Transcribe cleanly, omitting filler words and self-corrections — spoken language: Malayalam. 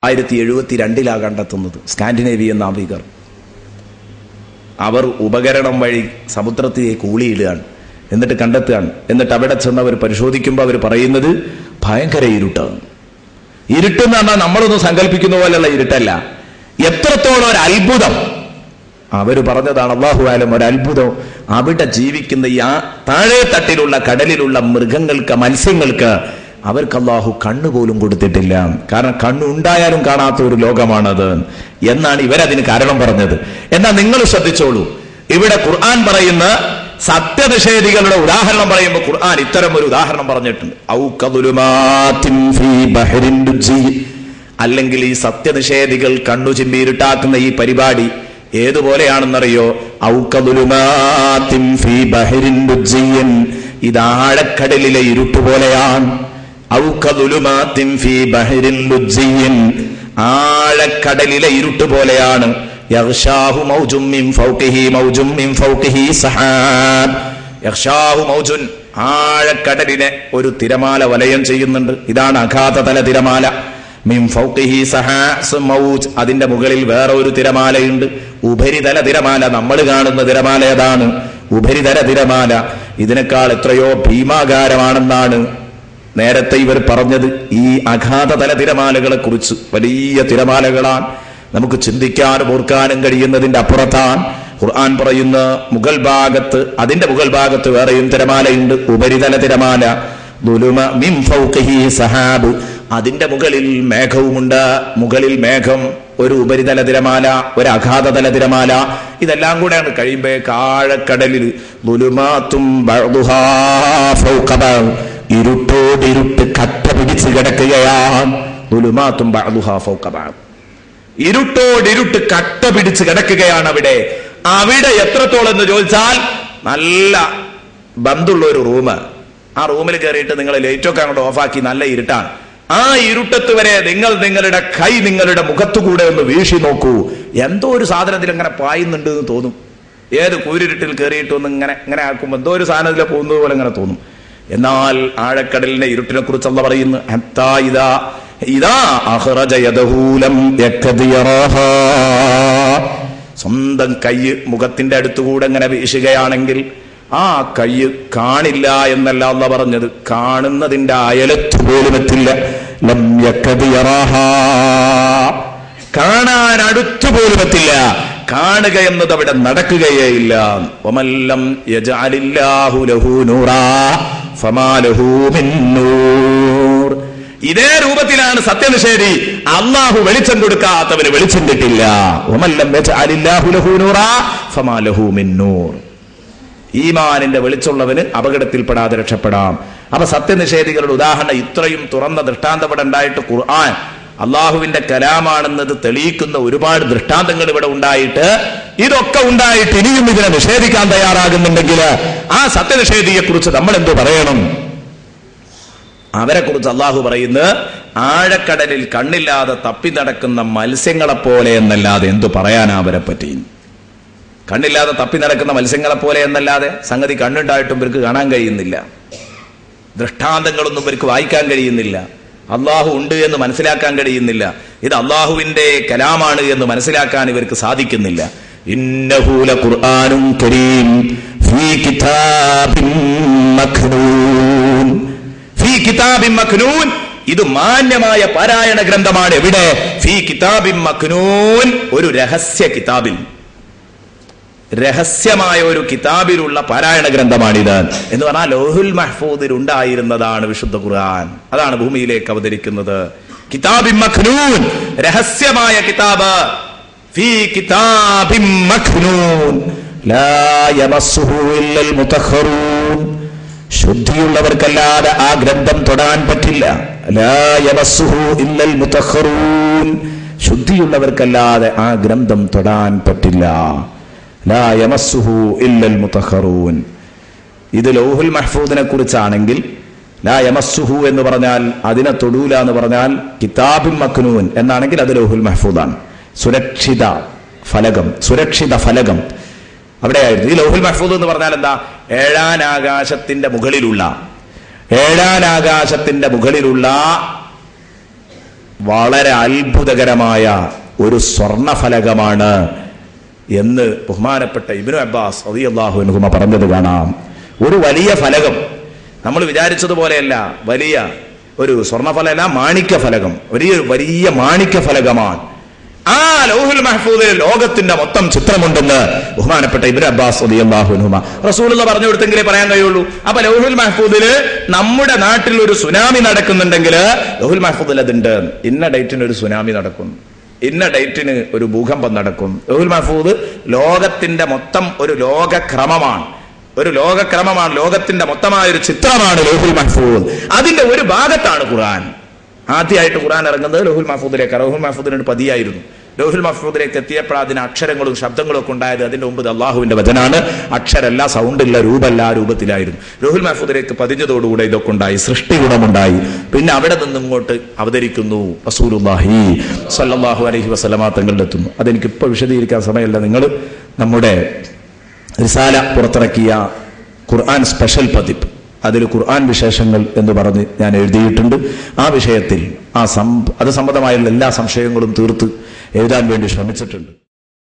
1972 കണ്ടെത്തുന്നത്. സ്കാൻഡിനേവിയൻ നാവികർ അവർ ഉപകരണം വഴി സമുദ്രത്തിലേക്ക് ഊളിയിടുകയാണ്, എന്നിട്ട് കണ്ടെത്തുകയാണ്. എന്നിട്ട് അവിടെ ചെന്ന് അവർ പരിശോധിക്കുമ്പോൾ അവർ പറയുന്നത് ഭയങ്കര ഇരുട്ടാണ്. ഇരുട്ടെന്ന് പറഞ്ഞാൽ നമ്മളൊന്നും സങ്കല്പിക്കുന്ന പോലെയുള്ള ഇരുട്ടല്ല, എത്രത്തോളം ഒരു അത്ഭുതം. അവർ പറഞ്ഞതാണ് അല്ലാഹു ആലം, ഒരു അത്ഭുതം. അവിടെ ജീവിക്കുന്ന ഈ താഴെ തട്ടിലുള്ള കടലിലുള്ള മൃഗങ്ങൾക്ക്, മത്സ്യങ്ങൾക്ക് അവർക്ക് അല്ലാഹു കണ്ണുപോലും കൊടുത്തിട്ടില്ല. കാരണം കണ്ണുണ്ടായാലും കാണാത്ത ഒരു ലോകമാണത് എന്നാണ് ഇവരതിന് കാരണം പറഞ്ഞത്. എന്നാൽ നിങ്ങൾ ശ്രദ്ധിച്ചോളൂ, ഇവിടെ ഖുർആൻ പറയുന്ന സത്യനിഷേധികളുടെ ഉദാഹരണം പറയുമ്പോൾ ഖുർആൻ ഇത്തരം ഒരു ഉദാഹരണം പറഞ്ഞിട്ടുണ്ട്. അല്ലെങ്കിൽ ഈ സത്യനിഷേധികൾ കണ്ണു ചിമ്മി ഇരുട്ടാക്കുന്ന ഈ പരിപാടി ഏതുപോലെയാണെന്നറിയോ? ഇത് ആഴക്കടലിലെ ഇരുട്ടുപോലെയാണ്. ആഴക്കടലിലെ ഇരുട്ടുപോലെയാണ്. യഗ്ഷാഹു മൗജും മിൻ ഫൗഖിഹി മൗജും മിൻ ഫൗഖിഹി സഹാബ്. യഗ്ഷാഹു മൗജുൻ, ആഴക്കടലിനെ ഒരു തിരമാല വലയം ചെയ്യുന്നുണ്ട്. ഇതാണ് അഗാധതല തിരമാല. മിൻ ഫൗഖിഹി സഹാസ് മൗജ്, അതിന്റെ മുകളിൽ വേറെ ഒരു തിരമാലയുണ്ട്. ഉപരിതല തിരമാല, നമ്മൾ കാണുന്ന തിരമാല ഏതാണ്? ഉപരിതല തിരമാല. ഇതിനേക്കാൾ എത്രയോ ഭീമാകാരമാണെന്നാണ് നേരത്തെ ഇവർ പറഞ്ഞത്. ഈ അഗാധതല തിരമാലകളെ കുറിച്ച് വലിയ തിരമാലകളാണ്, നമുക്ക് ചിന്തിക്കാനും ഓർക്കാനും കഴിയുന്നതിന്റെ അപ്പുറത്താണ്. ഖുർആൻ പറയുന്ന മുകൾ ഭാഗത്ത്, അതിന്റെ മുകൾ ഭാഗത്ത് വേറെയും തിരമാലയുണ്ട്, ഉപരിതല തിരമാല. ദുലുമ മിൻ ഫൗഖിഹി സഹാബ്, അതിന്റെ മുകളിൽ മേഘവുമുണ്ട്. മുകളിൽ മേഘം, ഒരു ഉപരിതല തിരമാല, ഒരു അഗാധതല തിരമാല. ഇതെല്ലാം കൂടെയാണ് കഴിയുമ്പോൾ ആഴക്കടലിൽ ദുലുമാത്തും ബഅ്ദുഹാ ഫൗഖ ബഅദ്, ഇരുട്ടോടിരുട്ട് കട്ട പിടിച്ച് കിടക്കുകയാണ്. ദുലുമാത്തും ബഅ്ദുഹാ ഫൗഖ ബഅദ്, ഇരുട്ടോടിരുട്ട് കട്ട പിടിച്ച് കിടക്കുകയാണ് അവിടെ. അവിടെ എത്രത്തോളം എന്ന് ചോദിച്ചാൽ, നല്ല ബന്ധുള്ള ഒരു റൂം, ആ റൂമിൽ കയറിയിട്ട് നിങ്ങൾ ലൈറ്റൊക്കെ അങ്ങോട്ട് ഓഫാക്കി, നല്ല ഇരുട്ടാണ്. ആ ഇരുട്ടത്ത് വരെ നിങ്ങളുടെ കൈ നിങ്ങളുടെ മുഖത്തുകൂടെ ഒന്ന് വീശി നോക്കൂ, എന്തോ ഒരു സാധനത്തിൽ ഇങ്ങനെ പായുന്നുണ്ട് എന്ന് തോന്നും. ഏത് കൂരിരുട്ടിൽ കയറിയിട്ടൊന്ന് ഇങ്ങനെ ആക്കുമ്പോൾ എന്തോ ഒരു സാധനത്തിൽ പോകുന്നത് പോലെ ഇങ്ങനെ തോന്നും. എന്നാൽ ആഴക്കടലിന്റെ ഇരുട്ടിനെ കുറിച്ച് അല്ലാഹു പറയുന്നു, സ്വന്തം കൈ മുഖത്തിന്റെ അടുത്തുകൂടെ ഇങ്ങനെ വീശുകയാണെങ്കിൽ ആ കൈ കാണില്ല എന്നല്ല അല്ലാഹു പറഞ്ഞത്, കാണുന്നതിന്റെ അയലത്ത് പോലും എത്തില്ല. ലം യഖദ് യറാഹാ, കാണാൻ അടുത്തു പോലും എത്തില്ല. കാണുക എന്നത് അവിടെ നടക്കുകയേ ഇല്ല. വമല്ലം യജഅലില്ലാഹു ലഹു നൂറാ ഫമാ ലഹു മിൻ നൂർ. ഇതേ രൂപത്തിലാണ് സത്യനിഷേധി. അല്ലാഹു വെളിച്ചം കൊടുക്കാത്തവന് വെളിച്ചം കിട്ടില്ല. വമല്ലം യജഅലില്ലാഹു ലഹു നൂറാ ഫമാ ലഹു മിൻ നൂർ. ഈമാനിന്റെ വെളിച്ചമുള്ളവന് അപകടത്തിൽപ്പെടാതെ രക്ഷപ്പെടാം. അപ്പൊ സത്യനിഷേധികളുടെ ഉദാഹരണം ഇത്രയും തുറന്ന ദൃഷ്ടാന്തം ഇവിടെ ഉണ്ടായിട്ട് ഖുർആൻ അള്ളാഹുവിന്റെ കലാമാണെന്നത് തെളിയിക്കുന്ന ഒരുപാട് ദൃഷ്ടാന്തങ്ങൾ ഇവിടെ ഉണ്ടായിട്ട്, ഇതൊക്കെ ഉണ്ടായിട്ട് ഇനിയും ഇതിനെ നിഷേധിക്കാൻ തയ്യാറാകുന്നുണ്ടെങ്കിൽ ആ സത്യനിഷേധിയെ കുറിച്ച് നമ്മൾ എന്തു പറയണം? അവരെ കുറിച്ച് അള്ളാഹു പറയുന്നത് ആഴക്കടലിൽ കണ്ണില്ലാതെ തപ്പി നടക്കുന്ന മത്സ്യങ്ങളെപ്പോലെ എന്നല്ലാതെ എന്തു പറയാനാ അവരെ പറ്റി? കണ്ണില്ലാതെ തപ്പി നടക്കുന്ന മത്സ്യങ്ങളെ പോലെ എന്നല്ലാതെ സംഗതി കണ്ണുണ്ടായിട്ടും ഇവർക്ക് കാണാൻ കഴിയുന്നില്ല, ദൃഷ്ടാന്തങ്ങളൊന്നും ഇവർക്ക് വായിക്കാൻ കഴിയുന്നില്ല, അള്ളാഹു ഉണ്ട് എന്ന് മനസ്സിലാക്കാൻ കഴിയുന്നില്ല, ഇത് അള്ളാഹുവിന്റെ കലാമാണ് എന്ന് മനസ്സിലാക്കാൻ ഇവർക്ക് സാധിക്കുന്നില്ല. ഇന്നഹു ലഖുർആനും കരീം ഫീ കിതാബിൻ മക്നൂൻ. ഫീ കിതാബിൻ മക്നൂൻ, ഇത് മാന്യമായ പാരായണ ഗ്രന്ഥമാണ്. എവിടെ? ഫീ കിതാബിൻ മക്നൂൻ, ഒരു രഹസ്യ കിതാബിൽ, രഹസ്യമായ ഒരു കിതാബിലുള്ള പാരായണ ഗ്രന്ഥമാണിത് എന്ന് പറഞ്ഞാൽ ലൗഹുൽ മഹ്ഫൂദിൽ ഉണ്ടായിരുന്നതാണ് വിശുദ്ധ ഖുർആൻ. അതാണ് ഭൂമിയിലേക്ക് അവതരിക്കുന്നത്. കിതാബിൻ മഖ്നൂൻ, രഹസ്യമായ കിതാബ്. ഫീ കിതാബിൻ മഖ്നൂൻ ലാ യമസ്സുഹു ഇല്ലൽ മുതഖറൂൻ, ശുദ്ധിയുള്ളവർക്കല്ലാതെ ആ ഗ്രന്ഥം തൊടാൻ പറ്റില്ല. ലാ യമസ്സുഹു ഇല്ലൽ മുതഖറൂൻ, ശുദ്ധിയുള്ളവർക്കല്ലാതെ ആ ഗ്രന്ഥം തൊടാൻ പറ്റില്ല. ലാ യമസ്സുഹു ഇല്ലൽ മുതഖറൂൻ. ഇത് ലൗഹുൽ മഹ്ഫൂദിനെ കുറിച്ചാണെങ്കിൽ ലാ യമസ്സുഹു എന്ന് പറഞ്ഞാൽ അതിനെ തൊടൂല എന്ന് പറഞ്ഞാൽ, കിതാബുൻ മക്നൂൻ എന്നാണെങ്കിൽ അത് ലൗഹുൽ മഹ്ഫൂദാണ്. സുരക്ഷിത ഫലകം, സുരക്ഷിത ഫലകം അവിടെയായിരുന്നു. ഈ ലൗഹുൽ മഹ്ഫൂദ് എന്ന് പറഞ്ഞാൽ എന്താ? ഏഴാനാകാശത്തിന്റെ മുകളിലുള്ള വളരെ അത്ഭുതകരമായ ഒരു സ്വർണഫലകമാണ് എന്ന് ബഹുമാനപ്പെട്ട ഇബ്നു അബ്ബാസ് റളിയല്ലാഹു അൻഹുമ പറഞ്ഞത് കാണാം. ഒരു വലിയ ഫലകം, നമ്മൾ വിചാരിച്ചതുപോലെയല്ല, വലിയ ഒരു സ്വർണഫലമല്ല, മാണിക്യ ഫലകം, വലിയ മാണിക്യ ഫലകമാണ്. ആ ലൗഹുൽ മഹ്ഫൂദിൽ ലോകത്തിന്റെ മൊത്തം ചിത്രമുണ്ടെന്ന് ബഹുമാനപ്പെട്ട ഇബ്നു അബ്ബാസ് റളിയല്ലാഹു അൻഹുമ റസൂലുള്ളാഹി പറഞ്ഞു കൊടുത്തെങ്കിലേ പറയാൻ കഴിയുള്ളൂ. അപ്പൊ ലൗഹുൽ മഹ്ഫൂദിൽ നമ്മുടെ നാട്ടിൽ ഒരു സുനാമി നടക്കുന്നുണ്ടെങ്കിൽ ലൗഹുൽ മഹ്ഫൂദിൽ അതുണ്ട്. ഇന്ന ഡേറ്റിന് ഒരു സുനാമി നടക്കും, ഇന്ന ഡേറ്റിന് ഒരു ഭൂകമ്പം നടക്കും. ലൗഹുൽ മഹ്ഫൂദ് ലോകത്തിന്റെ മൊത്തം ഒരു ലോകക്രമമാണ്, ലോകത്തിന്റെ മൊത്തമായ ഒരു ചിത്രമാണ് ലൗഹുൽ മഹ്ഫൂദ്. അതിന്റെ ഒരു ഭാഗത്താണ് ഖുർആൻ. ആദ്യമായിട്ട് ഖുർആൻ ഇറങ്ങുന്നത് ലൗഹുൽ മഹ്ഫൂദിലേക്ക്. ലൗഹുൽ മഹ്ഫൂദിന് പതിയായിരുന്നു. ലൗഹുൽ മഹ്ഫൂദിലേക്ക് എത്തിയപ്പോൾ അതിന് അക്ഷരങ്ങളും ശബ്ദങ്ങളും ഒക്കെ ഉണ്ടായത് അതിന്റെ മുമ്പ് അള്ളാഹുവിന്റെ വചനാണ്. അക്ഷരല്ല, സൗണ്ടില്ല, രൂപല്ല, ആ രൂപത്തിലായിരുന്നു. ലൗഹുൽ മഹ്ഫൂദിലേക്ക് പതിഞ്ഞതോടുകൂടെ ഇതൊക്കെ ഉണ്ടായി, സൃഷ്ടി ഗുണമുണ്ടായി. പിന്നെ അവിടെ നിന്നും ഇങ്ങോട്ട് അവതരിക്കുന്നു റസൂലുള്ളാഹി സ്വല്ലല്ലാഹു അലൈഹി വസല്ലമ തങ്ങളുടെ എത്തുന്നു. അതെനിക്ക് ഇപ്പോൾ വിശദീകരിക്കാൻ സമയമല്ല. നിങ്ങൾ നമ്മുടെ റിസാല പുറത്തിറക്കിയ ഖുർആൻ സ്പെഷ്യൽ പതിപ്പ്, അതിൽ ഖുർആൻ വിശേഷങ്ങൾ എന്ന് പറഞ്ഞ് ഞാൻ എഴുതിയിട്ടുണ്ട്. ആ വിഷയത്തിൽ അത് സംബന്ധമായുള്ള എല്ലാ സംശയങ്ങളും തീർത്ത് എഴുതാൻ വേണ്ടി ശ്രമിച്ചിട്ടുണ്ട്.